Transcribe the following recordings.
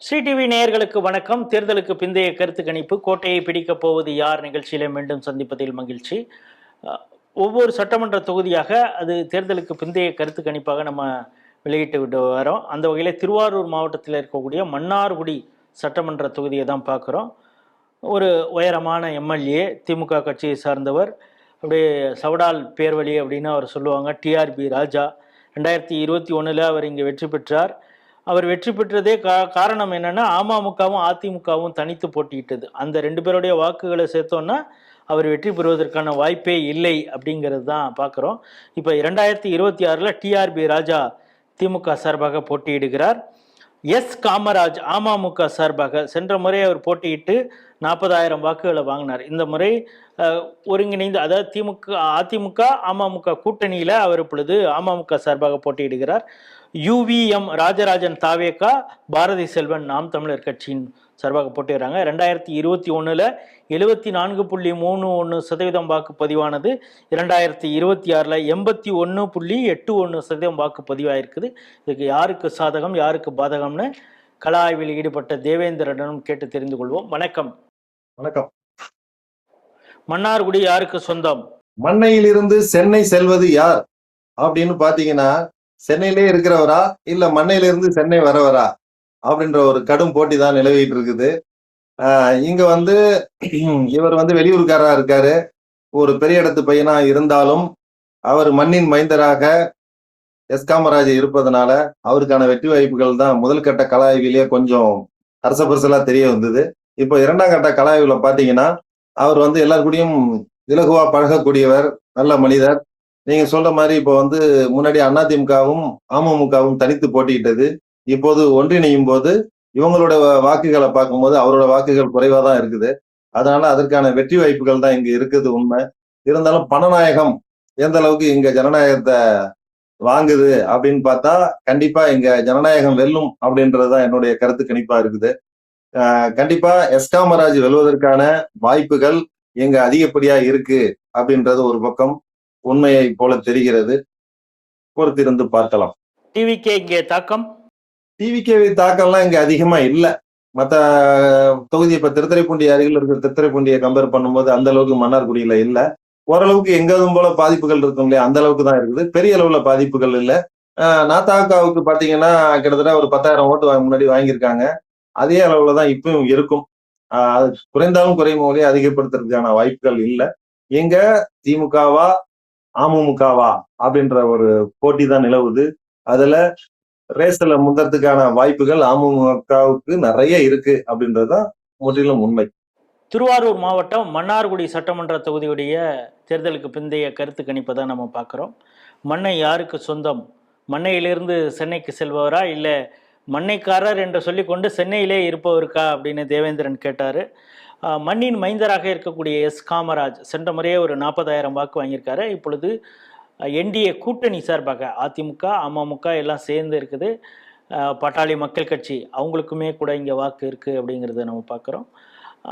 Sri TV நேயர்களுக்கு வணக்கம். தேர்தலுக்கு பிந்தைய கருத்து கணிப்பு, கோட்டையை பிடிக்கப் போவது யார் நிகழ்ச்சியில மீண்டும் சந்திப்பதில் மகிழ்ச்சி. ஒவ்வொரு சட்டமன்ற தொகுதியாக அது தேர்தலுக்கு பிந்தைய கருத்து கணிப்பாக நம்ம வெளியிட்டு விட்டு வரோம். அந்த வகையில் திருவாரூர் மாவட்டத்தில் இருக்கக்கூடிய மன்னார்குடி சட்டமன்ற தொகுதியை தான் பார்க்குறோம். ஒரு உயரமான எம்எல்ஏ, திமுக கட்சியை சார்ந்தவர், அப்படியே சவடால் பேர்வழி அப்படின்னு அவர் சொல்லுவாங்க. டிஆர்பி ராஜா 2021 அவர் இங்கே வெற்றி பெற்றார். அவர் வெற்றி பெற்றதே காரணம் என்னன்னா, அமமுகவும் அதிமுகவும் தனித்து போட்டியிட்டது. அந்த 2 பேருடைய வாக்குகளை சேர்த்தோன்னா அவர் வெற்றி பெறுவதற்கான வாய்ப்பே இல்லை அப்படிங்கிறது தான் பார்க்குறோம். இப்போ 2026 டிஆர்பி ராஜா திமுக சார்பாக போட்டியிடுகிறார். எஸ் காமராஜ் அமமுக சார்பாக சென்ற முறை அவர் போட்டியிட்டு 40,000 வாக்குகளை வாங்கினார். இந்த முறை ஒருங்கிணைந்து, அதாவது அதிமுக அமமுக கூட்டணியில் அவர் இப்பொழுது அமமுக சார்பாக போட்டியிடுகிறார். யுவிஎம் ராஜராஜன் தாவேகா, பாரதி செல்வன் நாம் தமிழர் கட்சியின் சார்பாக போட்டிடுறாங்க. 2021 74.31% வாக்கு பதிவானது. 2026 81.81% வாக்கு பதிவாயிருக்குது. இதுக்கு யாருக்கு சாதகம் யாருக்கு பாதகம்னு கள ஆய்வில் ஈடுபட்ட தேவேந்திரனும் கேட்டு தெரிந்து கொள்வோம். வணக்கம். வணக்கம். மன்னார்குடி யாருக்கு சொந்தம்? மண்ணையில் இருந்து சென்னை செல்வது யார் அப்படின்னு பாத்தீங்கன்னா, சென்னையிலே இருக்கிறவரா இல்ல மண்ணையில இருந்து சென்னை வரவரா அப்படின்ற ஒரு கடும் போட்டி தான் நிலவிட்டு இருக்குது. இங்க இவர் வெளியூர்காரா இருக்காரு. ஒரு பெரிய இடத்து பையனா இருந்தாலும் அவர் மண்ணின் மைந்தராக எஸ் காமராஜ் இருப்பதனால அவருக்கான வெற்றி வாய்ப்புகள் தான் முதல் கட்ட கலாய்விலேயே கொஞ்சம் அரசபரசலா தெரிய வந்தது. இப்போ 2ஆம் கட்ட கலாய்வுல பாத்தீங்கன்னா, அவர் எல்லாருக்கூடையும் இலகுவா பழகக்கூடியவர், நல்ல மனிதர். நீங்க சொல்ற மாதிரி இப்போ முன்னாடி அதிமுகவும் அமமுகவும் தனித்து போட்டியிட்டது. இப்போது ஒன்றிணையும் போது இவங்களோட வாக்குகளை பார்க்கும்போது அவரோட வாக்குகள் குறைவா தான் இருக்குது. அதனால அதற்கான வெற்றி வாய்ப்புகள் தான் இங்க இருக்குது உண்மை. இருந்தாலும் பணநாயகம் எந்த அளவுக்கு இங்க ஜனநாயகத்தை வாங்குது அப்படின்னு பார்த்தா, கண்டிப்பா இங்க ஜனநாயகம் வெல்லும் அப்படின்றதுதான் என்னுடைய கருத்து கணிப்பா இருக்குது. கண்டிப்பா எஸ் காமராஜ் வெல்வதற்கான வாய்ப்புகள் எங்க அதிகப்படியா இருக்கு அப்படின்றது ஒரு பக்கம் உண்மையை போல தெரிகிறது. பொறுத்திருந்து பார்க்கலாம். டிவிகே தாக்கம், டிவிகே தாக்கம்லாம் இங்க அதிகமா இல்ல. மற்ற தொகுதி இப்ப திருத்துறைப்பூண்டி அருகில் இருக்கிற திருத்துறைப்பூண்டியை கம்பேர் பண்ணும்போது அந்த அளவுக்கு மன்னார்குடியில இல்ல. ஓரளவுக்கு எங்கதும் போல பாதிப்புகள் இருக்கும் இல்லையா, அந்த அளவுக்கு தான் இருக்குது. பெரிய அளவுல பாதிப்புகள் இல்ல. நாத்தாக்காவுக்கு பாத்தீங்கன்னா கிட்டத்தட்ட ஒரு 10,000 ஓட்டு முன்னாடி வாங்கியிருக்காங்க. அதே அளவுல தான் இப்பவும் இருக்கும். அது குறைந்தாலும் குறையும் போதே அதிகப்படுத்துறதுக்கான வாய்ப்புகள் இல்லை. எங்க திமுகவா அமமுகவா அப்படின்ற ஒரு போட்டி தான் நிலவுது. அதுல ரேஸ்ல முந்தறதுக்கான வாய்ப்புகள் அமமுகவுக்கு நிறைய இருக்கு அப்படின்றதுதான் முற்றிலும் உண்மை. திருவாரூர் மாவட்டம் மன்னார்குடி சட்டமன்ற தொகுதியுடைய தேர்தலுக்கு பிந்தைய கருத்து கணிப்பை தான் நம்ம பார்க்குறோம். மண்ணை யாருக்கு சொந்தம்? மண்ணையிலிருந்து சென்னைக்கு செல்பவரா இல்லை மண்ணைக்காரர் என்று சொல்லிக்கொண்டு சென்னையிலே இருப்பவருக்கா அப்படின்னு தேவேந்திரன் கேட்டார். மண்ணின் மைந்தராக இருக்கக்கூடிய எஸ் காமராஜ் சென்ற முறையே ஒரு 40,000 வாக்கு வாங்கியிருக்காரு. இப்பொழுது என்டிஏ கூட்டணி சார்பாக அதிமுக அமமுக எல்லாம் சேர்ந்து இருக்குது. பாட்டாளி மக்கள் கட்சி அவங்களுக்குமே கூட இங்கே வாக்கு இருக்குது அப்படிங்கிறத நம்ம பார்க்குறோம்.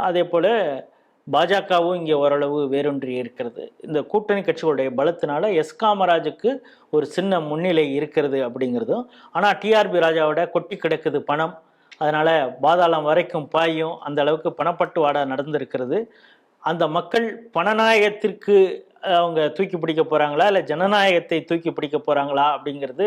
அதே போல் பாஜகவும் இங்கே ஓரளவு வேரூன்றி இருக்கிறது. இந்த கூட்டணி கட்சிகளுடைய பலத்தினால எஸ் காமராஜுக்கு ஒரு சின்ன முன்னிலை இருக்கிறது அப்படிங்கிறதும். ஆனால் டிஆர்பி ராஜாவோட கொட்டி கிடக்குது பணம், அதனால் பாதாளம் வரைக்கும் பாயும், அந்த அளவுக்கு பணப்பட்டுவாடா நடந்திருக்கிறது. அந்த மக்கள் பணநாயகத்திற்கு அவங்க தூக்கி பிடிக்க போகிறாங்களா இல்லை ஜனநாயகத்தை தூக்கி பிடிக்க போகிறாங்களா அப்படிங்கிறது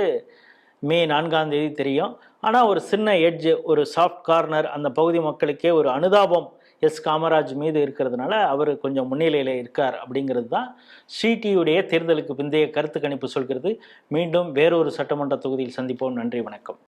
மே 4ஆம் தேதி தெரியும். ஆனால் ஒரு சின்ன எட்ஜ், ஒரு சாஃப்ட் கார்னர் அந்த பகுதி மக்களுக்கே ஒரு அனுதாபம் எஸ் காமராஜ் மீது இருக்கிறதுனால அவர் கொஞ்சம் முன்னிலையில் இருக்கார் அப்படிங்கிறது தான் சிடியுடைய தேர்தலுக்கு பிந்தைய கருத்து கணிப்பு சொல்கிறது. மீண்டும் வேறொரு சட்டமன்ற தொகுதியில் சந்திப்போம். நன்றி, வணக்கம்.